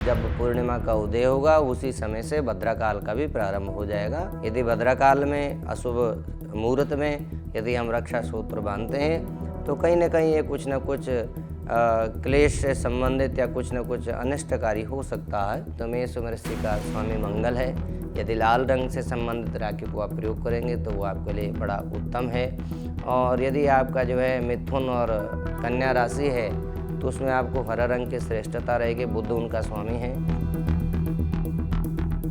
जब पूर्णिमा का उदय होगा उसी समय से भद्राकाल का भी प्रारंभ हो जाएगा। यदि भद्राकाल में अशुभ मुहूर्त में यदि हम रक्षा सूत्र बांधते हैं तो कहीं ना कहीं ये कुछ न कुछ क्लेश से संबंधित या कुछ न कुछ अनिष्टकारी हो सकता है। तो मेष राशि का स्वामी मंगल है। यदि लाल रंग से संबंधित राखी को आप प्रयोग करेंगे तो वो आपके लिए बड़ा उत्तम है। और यदि आपका जो है मिथुन और कन्या राशि है तो उसमें आपको हरा रंग की श्रेष्ठता रहेगी। बुध उनका स्वामी है।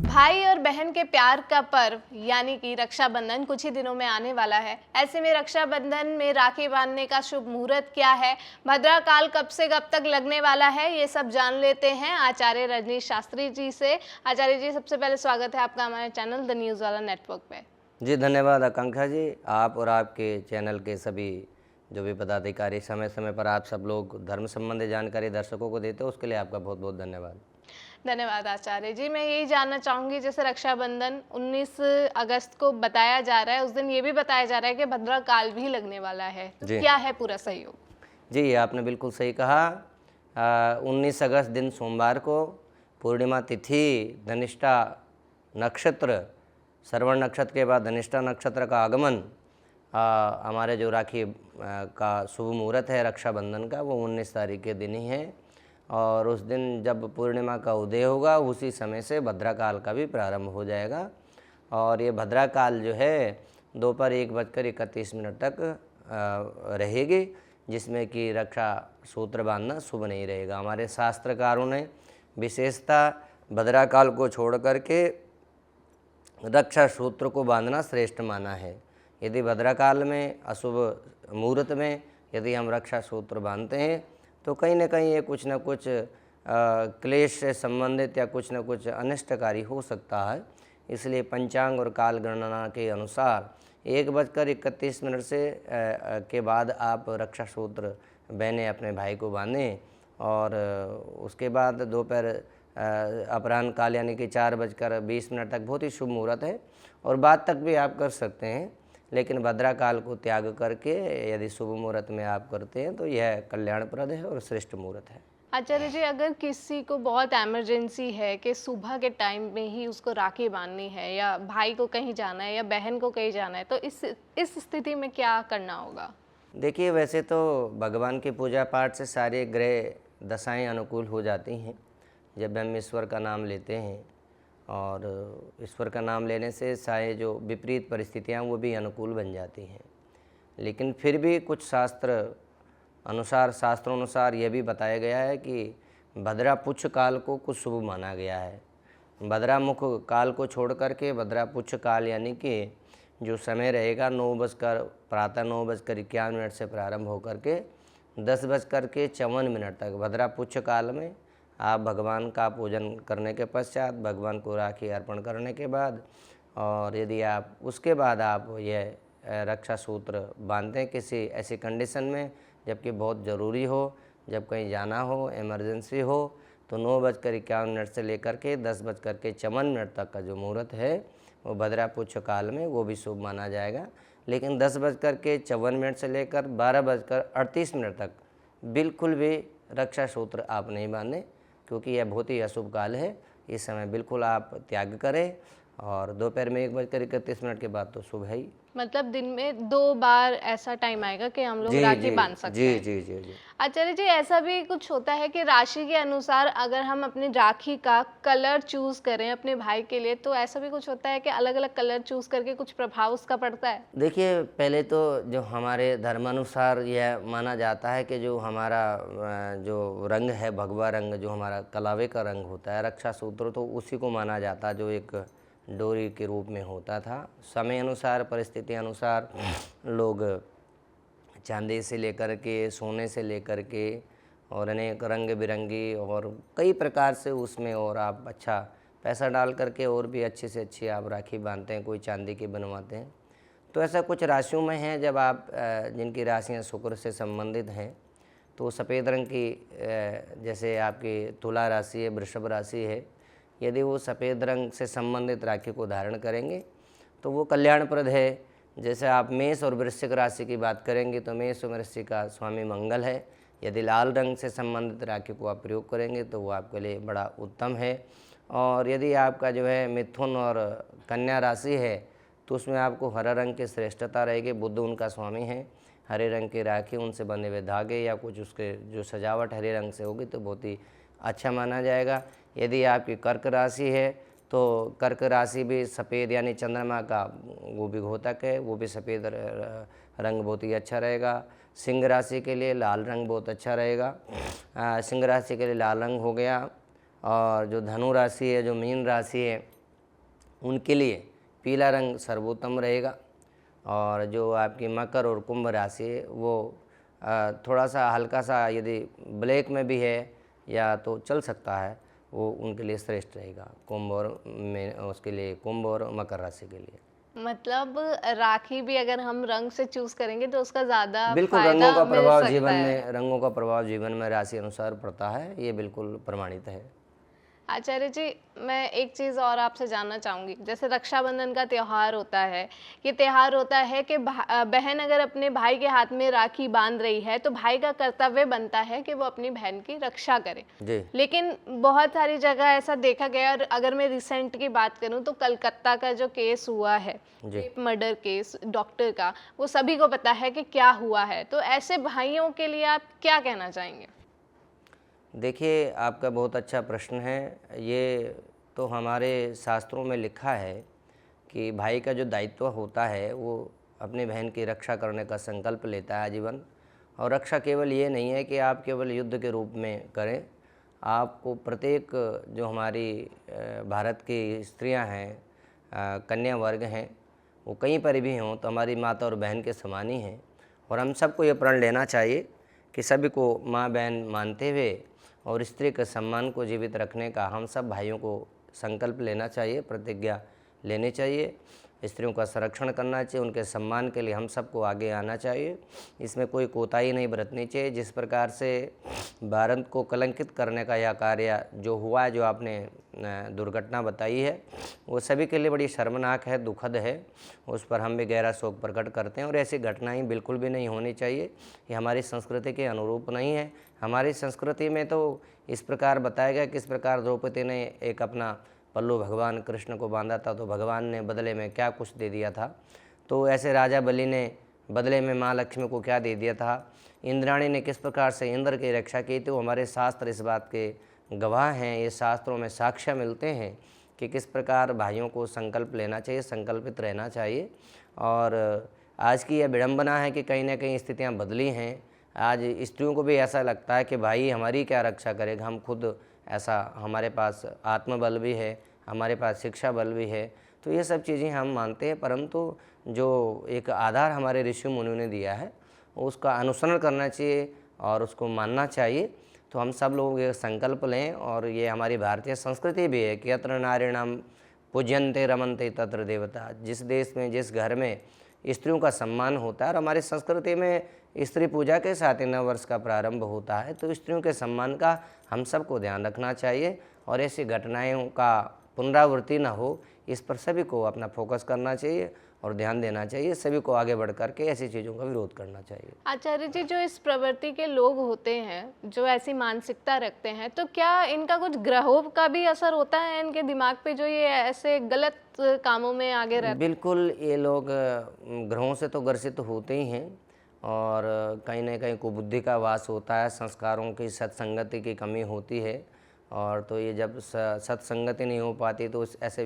भाई और बहन के प्यार का पर्व यानी कि रक्षाबंधन कुछ ही दिनों में आने वाला है। ऐसे में रक्षाबंधन में राखी बांधने का शुभ मुहूर्त क्या है, भद्राकाल कब से कब तक लगने वाला है, ये सब जान लेते हैं आचार्य रजनीश शास्त्री जी से। आचार्य जी, सबसे पहले स्वागत है आपका हमारे चैनल द न्यूज़ वाला नेटवर्क पे। जी धन्यवाद आकांक्षा जी। आप और आपके चैनल के सभी जो भी पदाधिकारी समय समय पर आप सब लोग धर्म संबंधी जानकारी दर्शकों को देते हो, उसके लिए आपका बहुत बहुत धन्यवाद। धन्यवाद आचार्य जी। मैं यही जानना चाहूँगी, जैसे रक्षाबंधन 19 अगस्त को बताया जा रहा है, उस दिन ये भी बताया जा रहा है कि भद्राकाल भी लगने वाला है, तो क्या है पूरा सहयोग? जी आपने बिल्कुल सही कहा। 19 अगस्त दिन सोमवार को पूर्णिमा तिथि, धनिष्ठा नक्षत्र, श्रवण नक्षत्र के बाद धनिष्ठा नक्षत्र का आगमन, हमारे जो राखी का शुभ मुहूर्त है रक्षाबंधन का, वो 19 तारीख के दिन ही है। और उस दिन जब पूर्णिमा का उदय होगा उसी समय से भद्राकाल का भी प्रारंभ हो जाएगा। और ये भद्राकाल जो है दोपहर 1:31 तक रहेगी, जिसमें कि रक्षा सूत्र बांधना शुभ नहीं रहेगा। हमारे शास्त्रकारों ने विशेषता भद्राकाल को छोड़ करके रक्षा सूत्र को बांधना श्रेष्ठ माना है। यदि भद्राकाल में अशुभ मुहूर्त में यदि हम रक्षा सूत्र बांधते हैं तो कहीं ना कहीं ये कुछ न कुछ क्लेश से संबंधित या कुछ न कुछ अनिष्टकारी हो सकता है। इसलिए पंचांग और काल गणना के अनुसार 1:31 से के बाद आप रक्षा सूत्र बहनें अपने भाई को बांधें। और उसके बाद दोपहर अपराह्न काल यानी कि 4:20 तक बहुत ही शुभ मुहूर्त है, और बाद तक भी आप कर सकते हैं। लेकिन भद्राकाल को त्याग करके यदि शुभ मुहूर्त में आप करते हैं तो यह कल्याणप्रद है और श्रेष्ठ मुहूर्त है। आचार्य जी, अगर किसी को बहुत इमरजेंसी है कि सुबह के टाइम में ही उसको राखी बांधनी है, या भाई को कहीं जाना है या बहन को कहीं जाना है, तो इस स्थिति में क्या करना होगा? देखिए, वैसे तो भगवान की पूजा पाठ से सारे ग्रह दशाएं अनुकूल हो जाती हैं जब हम ईश्वर का नाम लेते हैं। और ईश्वर का नाम लेने से सारे जो विपरीत परिस्थितियाँ वो भी अनुकूल बन जाती हैं। लेकिन फिर भी कुछ शास्त्रों अनुसार यह भी बताया गया है कि भद्रा पुच्छ काल को कुछ शुभ माना गया है। भद्रा मुख काल को छोड़ करके भद्रा पुच्छ काल यानी कि जो समय रहेगा प्रातः 9:51 से प्रारंभ होकर के 10:54 तक भद्रा पुच्छ काल में आप भगवान का पूजन करने के पश्चात, भगवान को राखी अर्पण करने के बाद, और यदि आप उसके बाद आप यह रक्षा सूत्र बांधते हैं किसी ऐसी कंडीशन में जबकि बहुत ज़रूरी हो, जब कहीं जाना हो, इमरजेंसी हो, तो 9:51 से लेकर के 10:54 तक का जो मुहूर्त है वो भद्रा पुच्छ काल में वो भी शुभ माना जाएगा। लेकिन 10:54 से लेकर 12:38 तक बिल्कुल भी रक्षा सूत्र आप नहीं बांधें, क्योंकि यह बहुत ही अशुभ काल है। इस समय बिल्कुल आप त्याग करें, और दोपहर में 1:31 के बाद तो शुभ है ही। मतलब दिन में 2 बार ऐसा टाइम आएगा कि हम लोग राखी बांध सकते हैं। जी जी जी। आचार्य जी, ऐसा भी कुछ होता है कि राशि के अनुसार अगर हम अपनी राखी का कलर चूज करें अपने भाई के लिए, तो ऐसा भी कुछ होता है कि अलग अलग कलर चूज करके कुछ प्रभाव उसका पड़ता है? देखिए, पहले तो जो हमारे धर्मानुसार यह माना जाता है कि जो हमारा जो रंग है, भगवा रंग, जो हमारा कलावे का रंग होता है रक्षा सूत्र, तो उसी को माना जाता है जो एक डोरी के रूप में होता था। समय अनुसार, परिस्थिति अनुसार लोग चांदी से लेकर के, सोने से लेकर के, और अनेक रंग बिरंगी और कई प्रकार से उसमें, और आप अच्छा पैसा डाल करके और भी अच्छी से अच्छी आप राखी बांधते हैं, कोई चांदी की बनवाते हैं। तो ऐसा कुछ राशियों में है, जब आप जिनकी राशियाँ शुक्र से संबंधित हैं तो सफ़ेद रंग की, जैसे आपकी तुला राशि है, वृषभ राशि है, यदि वो सफ़ेद रंग से संबंधित राखी को धारण करेंगे तो वो कल्याणप्रद है। जैसे आप मेष और वृश्चिक राशि की बात करेंगे तो मेष और वृश्चिक का स्वामी मंगल है। यदि लाल रंग से संबंधित राखी को आप प्रयोग करेंगे तो वो आपके लिए बड़ा उत्तम है। और यदि आपका जो है मिथुन और कन्या राशि है तो उसमें आपको हरा रंग की श्रेष्ठता रहेगी। बुध उनका स्वामी है। हरे रंग की राखी, उनसे बने हुए धागे या कुछ उसके जो सजावट हरे रंग से होगी तो बहुत ही अच्छा माना जाएगा। यदि आपकी कर्क राशि है तो कर्क राशि भी सफ़ेद यानी चंद्रमा का वो भी घोतक है, वो भी सफ़ेद रंग बहुत ही अच्छा रहेगा। सिंह राशि के लिए लाल रंग बहुत अच्छा रहेगा। सिंह राशि के लिए लाल रंग हो गया। और जो धनु राशि है, जो मीन राशि है, उनके लिए पीला रंग सर्वोत्तम रहेगा। और जो आपकी मकर और कुंभ राशि है वो थोड़ा सा हल्का सा यदि ब्लैक में भी है या तो चल सकता है, वो उनके लिए श्रेष्ठ रहेगा। कुंभ और में उसके लिए कुंभ और मकर राशि के लिए मतलब राखी भी अगर हम रंग से चूज करेंगे तो उसका ज्यादा बिल्कुल फायदा रंगों का मिल प्रभाव सकता जीवन है। में, रंगों का प्रभाव जीवन में राशि अनुसार पड़ता है, ये बिल्कुल प्रमाणित है। आचार्य जी, मैं एक चीज़ और आपसे जानना चाहूँगी। जैसे रक्षाबंधन का त्यौहार होता है, ये त्यौहार होता है कि बहन अगर अपने भाई के हाथ में राखी बांध रही है तो भाई का कर्तव्य बनता है कि वो अपनी बहन की रक्षा करे। जी लेकिन बहुत सारी जगह ऐसा देखा गया, और अगर मैं रिसेंट की बात करूं तो कलकत्ता का जो केस हुआ है, रेप मर्डर केस डॉक्टर का, वो सभी को पता है कि क्या हुआ है। तो ऐसे भाइयों के लिए आप क्या कहना चाहेंगे? देखिए, आपका बहुत अच्छा प्रश्न है। ये तो हमारे शास्त्रों में लिखा है कि भाई का जो दायित्व होता है वो अपनी बहन की रक्षा करने का संकल्प लेता है आजीवन। और रक्षा केवल ये नहीं है कि आप केवल युद्ध के रूप में करें, आपको प्रत्येक जो हमारी भारत की स्त्रियां हैं, कन्या वर्ग हैं, वो कहीं पर भी हों तो हमारी माता और बहन के समान ही हैं। और हम सबको ये प्रण लेना चाहिए कि सभी को माँ बहन मानते हुए और स्त्री के सम्मान को जीवित रखने का हम सब भाइयों को संकल्प लेना चाहिए, प्रतिज्ञा लेनी चाहिए। स्त्रियों का संरक्षण करना चाहिए, उनके सम्मान के लिए हम सबको आगे आना चाहिए। इसमें कोई कोताही नहीं बरतनी चाहिए। जिस प्रकार से भारत को कलंकित करने का यह कार्य जो हुआ है, जो आपने दुर्घटना बताई है, वो सभी के लिए बड़ी शर्मनाक है, दुखद है। उस पर हम भी गहरा शोक प्रकट करते हैं और ऐसी घटनाएं बिल्कुल भी नहीं होनी चाहिए। ये हमारी संस्कृति के अनुरूप नहीं है। हमारी संस्कृति में तो इस प्रकार बताया गया किस प्रकार द्रौपदी ने एक अपना पल्लू भगवान कृष्ण को बांधा था तो भगवान ने बदले में क्या कुछ दे दिया था। तो ऐसे राजा बलि ने बदले में माँ लक्ष्मी को क्या दे दिया था। इंद्राणी ने किस प्रकार से इंद्र की रक्षा की थी, वो हमारे शास्त्र इस बात के गवाह हैं। ये शास्त्रों में साक्ष्य मिलते हैं कि किस प्रकार भाइयों को संकल्प लेना चाहिए, संकल्पित रहना चाहिए। और आज की यह विडंबना है कि कहीं ना कहीं स्थितियाँ बदली हैं। आज स्त्रियों को भी ऐसा लगता है कि भाई हमारी क्या रक्षा करेगा, हम खुद, ऐसा हमारे पास आत्मबल भी है, हमारे पास शिक्षा बल भी है। तो ये सब चीज़ें हम मानते हैं, परंतु जो एक आधार हमारे ऋषि मुनियों ने दिया है उसका अनुसरण करना चाहिए और उसको मानना चाहिए। तो हम सब लोग ये संकल्प लें। और ये हमारी भारतीय संस्कृति भी है कि यत्र नारीणाम पूज्यन्ते रमन्ते तत्र देवता। जिस देश में, जिस घर में स्त्रियों का सम्मान होता है, और हमारी संस्कृति में स्त्री पूजा के साथ ही नव वर्ष का प्रारंभ होता है, तो स्त्रियों के सम्मान का हम सबको ध्यान रखना चाहिए और ऐसी घटनाओं का पुनरावृत्ति न हो, इस पर सभी को अपना फोकस करना चाहिए और ध्यान देना चाहिए। सभी को आगे बढ़ करके ऐसी चीज़ों का विरोध करना चाहिए। आचार्य जी, जो इस प्रवृत्ति के लोग होते हैं, जो ऐसी मानसिकता रखते हैं, तो क्या इनका कुछ ग्रहों का भी असर होता है इनके दिमाग पे, जो ये ऐसे गलत कामों में आगे रहते हैं? बिल्कुल, ये लोग ग्रहों से तो ग्रसित होते ही हैं और कहीं ना कहीं कुबुद्धि का वास होता है, संस्कारों की सत्संगति की कमी होती है। और तो ये जब सत्संगति नहीं हो पाती तो ऐसे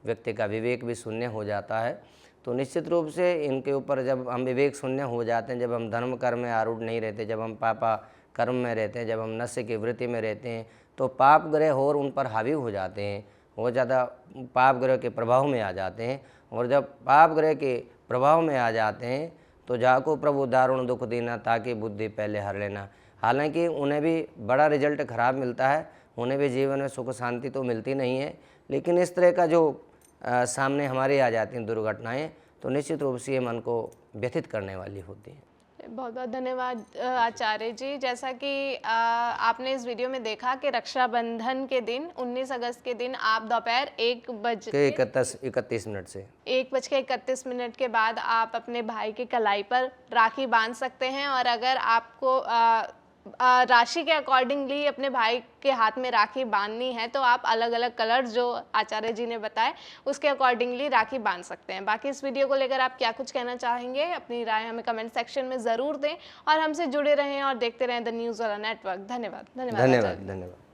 व्यक्ति का विवेक भी शून्य हो जाता है। तो निश्चित रूप से इनके ऊपर जब हम विवेक शून्य हो जाते हैं, जब हम धर्म कर्म में आरूढ़ नहीं रहते, जब हम पापा कर्म में रहते हैं, जब हम नशे की वृत्ति में रहते हैं, तो पाप ग्रह और उन पर हावी हो जाते हैं, वो ज़्यादा पाप ग्रह के प्रभाव में आ जाते हैं। और जब पाप ग्रह के प्रभाव में आ जाते हैं तो जाको प्रभु दारुण दुख देना ताकि बुद्धि पहले हर लेना। हालांकि उन्हें भी बड़ा रिजल्ट खराब मिलता है, उन्हें भी जीवन में सुख शांति तो मिलती नहीं है, लेकिन इस तरह का जो सामने हमारे आ जाती हैं दुर्घटनाएं, तो निश्चित रूप से ये मन को व्यथित करने वाली होती हैं। बहुत बहुत धन्यवाद आचार्य जी। जैसा कि आपने इस वीडियो में देखा कि रक्षाबंधन के दिन 19 अगस्त के दिन आप दोपहर 1:31 से 1:31 के बाद आप अपने भाई की कलाई पर राखी बांध सकते हैं। और अगर आपको राशि के अकॉर्डिंगली अपने भाई के हाथ में राखी बांधनी है तो आप अलग अलग कलर्स जो आचार्य जी ने बताए उसके अकॉर्डिंगली राखी बांध सकते हैं। बाकी इस वीडियो को लेकर आप क्या कुछ कहना चाहेंगे, अपनी राय हमें कमेंट सेक्शन में ज़रूर दें और हमसे जुड़े रहें और देखते रहें द न्यूज़ वाला नेटवर्क। धन्यवाद। धन्यवाद।